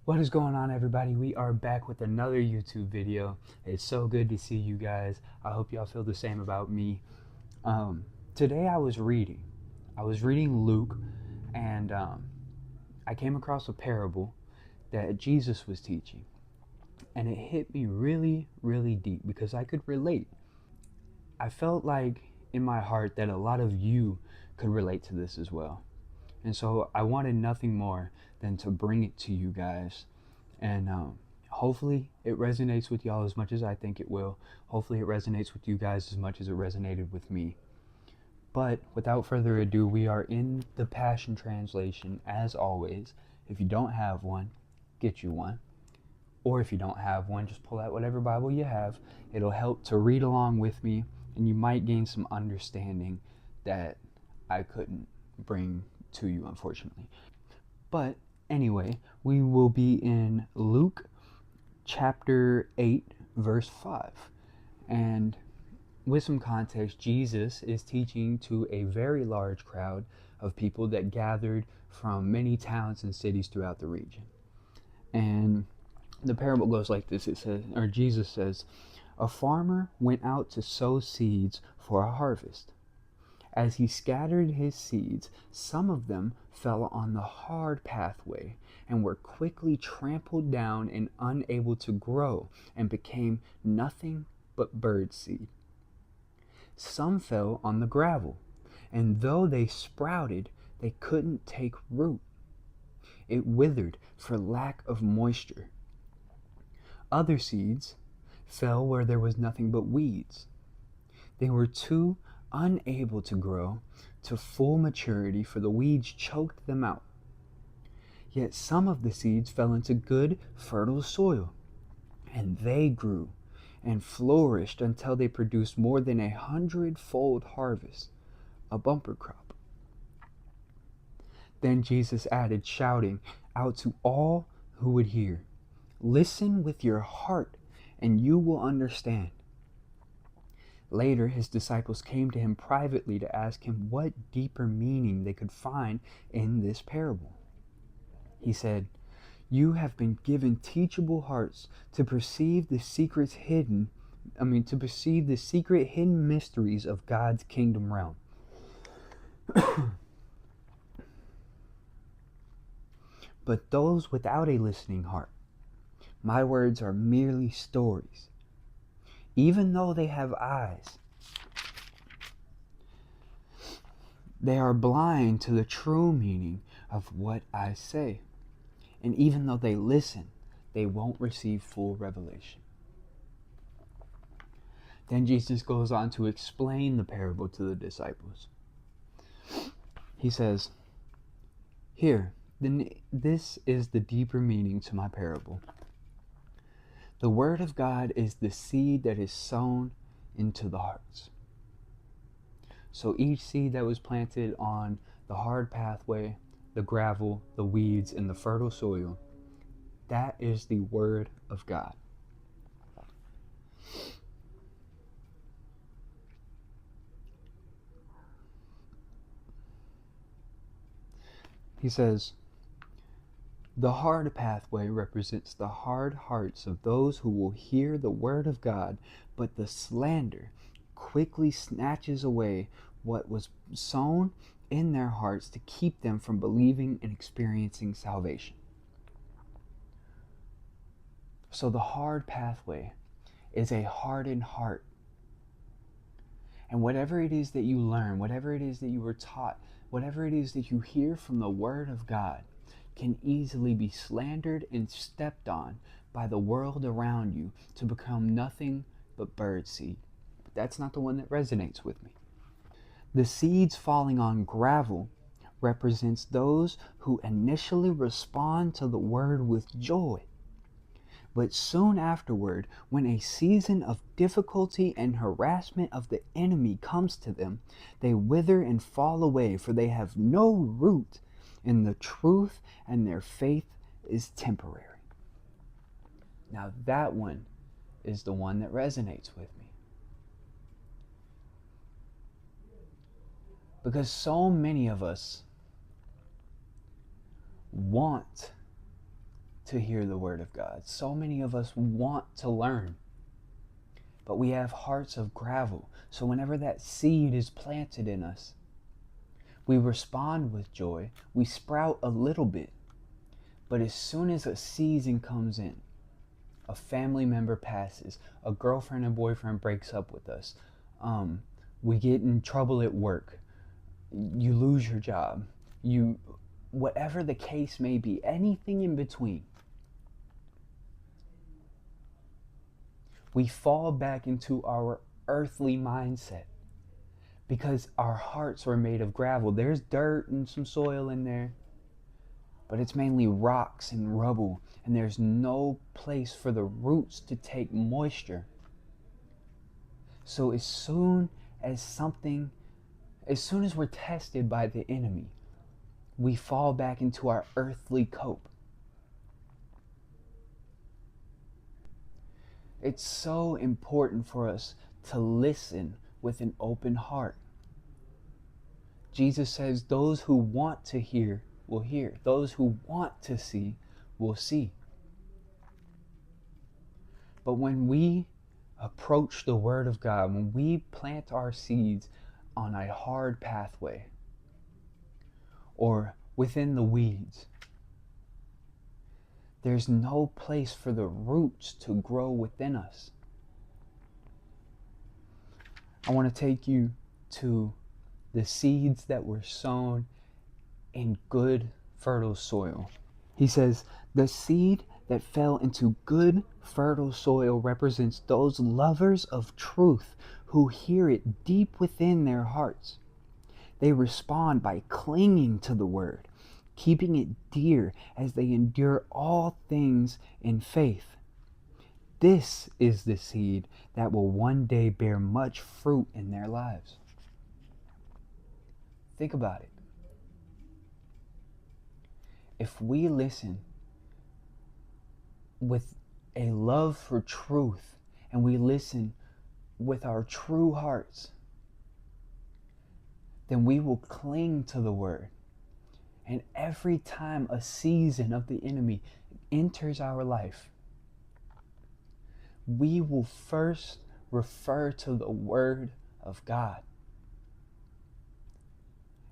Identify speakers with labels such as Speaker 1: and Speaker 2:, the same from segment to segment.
Speaker 1: What is going on, everybody? We are back with another YouTube video. It's so good to see you guys. I hope y'all feel the same about me. Today I was reading Luke, and I came across a parable that Jesus was teaching, and it hit me really, really deep because I could relate. I felt like in my heart that a lot of you could relate to this as well. And so I wanted nothing more than to bring it to you guys. And hopefully it resonates with y'all as much as I think it will. Hopefully it resonates with you guys as much as it resonated with me. But without further ado, we are in the Passion Translation as always. If you don't have one, get you one. Or if you don't have one, just pull out whatever Bible you have. It'll help to read along with me, and you might gain some understanding that I couldn't bring to you, unfortunately. But anyway, we will be in Luke chapter 8, verse 5. And with some context, Jesus is teaching to a very large crowd of people that gathered from many towns and cities throughout the region. And the parable goes like this. Jesus says, a farmer went out to sow seeds for a harvest. As he scattered his seeds, some of them fell on the hard pathway and were quickly trampled down and unable to grow and became nothing but bird seed. Some fell on the gravel, and though they sprouted, they couldn't take root. It withered for lack of moisture. Other seeds fell where there was nothing but weeds. They were too unable to grow to full maturity, for the weeds choked them out. Yet some of the seeds fell into good, fertile soil, and they grew and flourished until they produced more than 100-fold harvest, a bumper crop. Then Jesus added, shouting out to all who would hear, listen with your heart, and you will understand. Later, his disciples came to him privately to ask him what deeper meaning they could find in this parable. He said, you have been given teachable hearts to perceive the secret hidden mysteries of God's kingdom realm. But those without a listening heart, my words are merely stories. Even though they have eyes, they are blind to the true meaning of what I say. And even though they listen, they won't receive full revelation. Then Jesus goes on to explain the parable to the disciples. He says, here, this is the deeper meaning to my parable. The word of God is the seed that is sown into the hearts. So each seed that was planted on the hard pathway, the gravel, the weeds, and the fertile soil, that is the word of God. He says, the hard pathway represents the hard hearts of those who will hear the word of God, but the slander quickly snatches away what was sown in their hearts to keep them from believing and experiencing salvation. So the hard pathway is a hardened heart. And whatever it is that you learn, whatever it is that you were taught, whatever it is that you hear from the word of God, can easily be slandered and stepped on by the world around you to become nothing but bird seed. But that's not the one that resonates with me. The seeds falling on gravel represents those who initially respond to the word with joy. But soon afterward, when a season of difficulty and harassment of the enemy comes to them, they wither and fall away, for they have no root in the truth, and their faith is temporary. Now that one is the one that resonates with me. Because so many of us want to hear the word of God. So many of us want to learn, but we have hearts of gravel. So whenever that seed is planted in us, we respond with joy. We sprout a little bit. But as soon as a season comes in, a family member passes, a girlfriend and boyfriend breaks up with us, we get in trouble at work, you lose your job, whatever the case may be, anything in between, we fall back into our earthly mindset because our hearts are made of gravel. There's dirt and some soil in there, but it's mainly rocks and rubble, and there's no place for the roots to take moisture. So as soon as we're tested by the enemy, we fall back into our earthly cope. It's so important for us to listen with an open heart. Jesus says those who want to hear will hear. Those who want to see will see. But when we approach the Word of God, when we plant our seeds on a hard pathway or within the weeds, there's no place for the roots to grow within us. I want to take you to the seeds that were sown in good, fertile soil. He says, the seed that fell into good, fertile soil represents those lovers of truth who hear it deep within their hearts. They respond by clinging to the word, keeping it dear as they endure all things in faith. This is the seed that will one day bear much fruit in their lives. Think about it. If we listen with a love for truth and we listen with our true hearts, then we will cling to the word. And every time a season of the enemy enters our life, we will first refer to the word of God.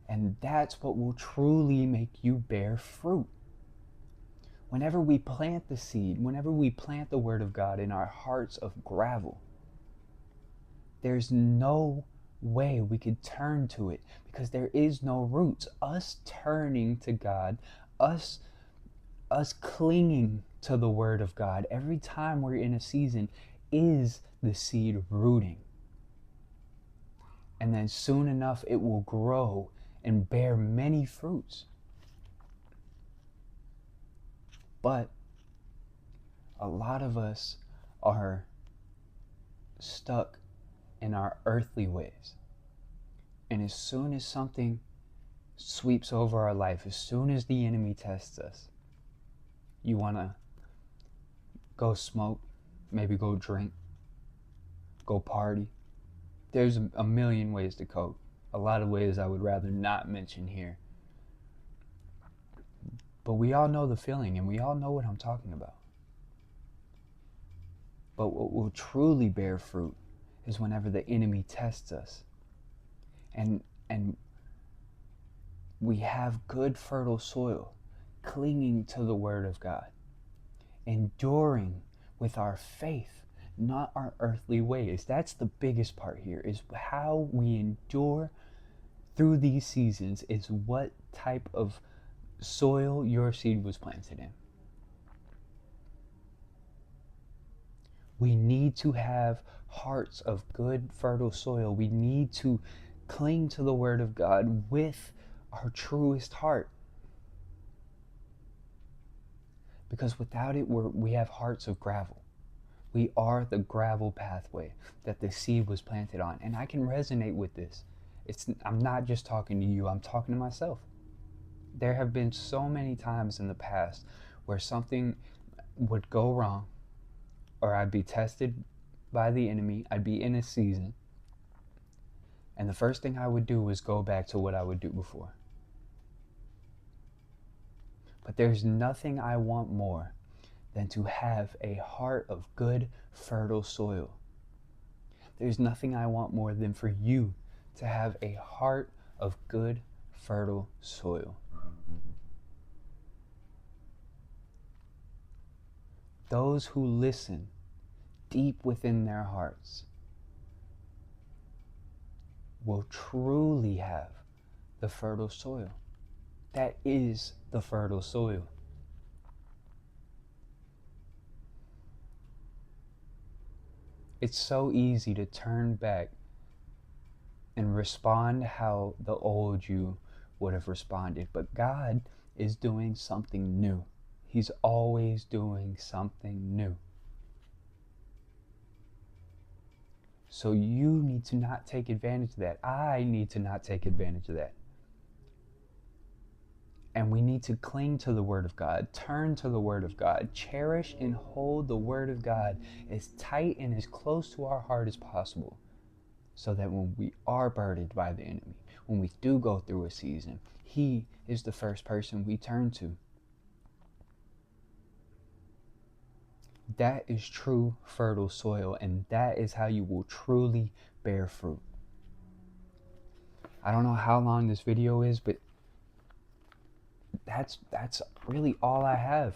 Speaker 1: And that's what will truly make you bear fruit. Whenever we plant the seed, whenever we plant the word of God in our hearts of gravel, there's no way we could turn to it because there is no roots. Us turning to God, us clinging to the word of God every time we're in a season is the seed rooting. And then soon enough it will grow and bear many fruits. But a lot of us are stuck in our earthly ways. And as soon as something sweeps over our life, as soon as the enemy tests us, you want to go smoke, maybe go drink, go party. There's a million ways to cope. A lot of ways I would rather not mention here. But we all know the feeling and we all know what I'm talking about. But what will truly bear fruit is whenever the enemy tests us and we have good fertile soil, clinging to the word of God, enduring with our faith, not our earthly ways. That's the biggest part here, is how we endure through these seasons is what type of soil your seed was planted in. We need to have hearts of good, fertile soil. We need to cling to the word of God with our truest heart. Because without it, we have hearts of gravel. We are the gravel pathway that the seed was planted on. And I can resonate with this. I'm not just talking to you, I'm talking to myself. There have been so many times in the past where something would go wrong, or I'd be tested by the enemy, I'd be in a season, and the first thing I would do was go back to what I would do before. But there's nothing I want more than to have a heart of good, fertile soil. There's nothing I want more than for you to have a heart of good, fertile soil. Those who listen deep within their hearts will truly have the fertile soil. That is the fertile soil. It's so easy to turn back and respond how the old you would have responded, but God is doing something new. He's always doing something new. So you need to not take advantage of that. I need to not take advantage of that. And we need to cling to the Word of God, turn to the Word of God, cherish and hold the Word of God as tight and as close to our heart as possible, so that when we are burdened by the enemy, when we do go through a season, He is the first person we turn to. That is true fertile soil, and that is how you will truly bear fruit. I don't know how long this video is, but that's really all I have.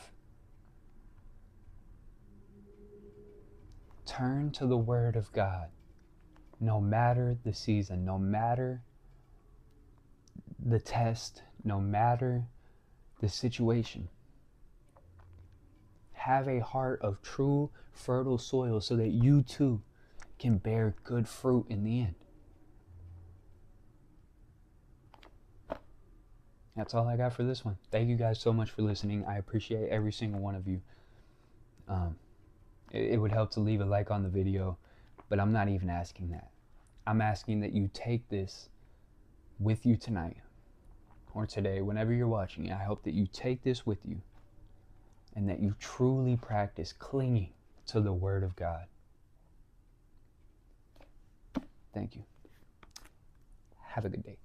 Speaker 1: Turn to the Word of God, no matter the season, no matter the test, no matter the situation. Have a heart of true fertile soil so that you too can bear good fruit in the end. That's all I got for this one. Thank you guys so much for listening. I appreciate every single one of you. It would help to leave a like on the video, but I'm not even asking that. I'm asking that you take this with you tonight or today, whenever you're watching it. I hope that you take this with you and that you truly practice clinging to the Word of God. Thank you. Have a good day.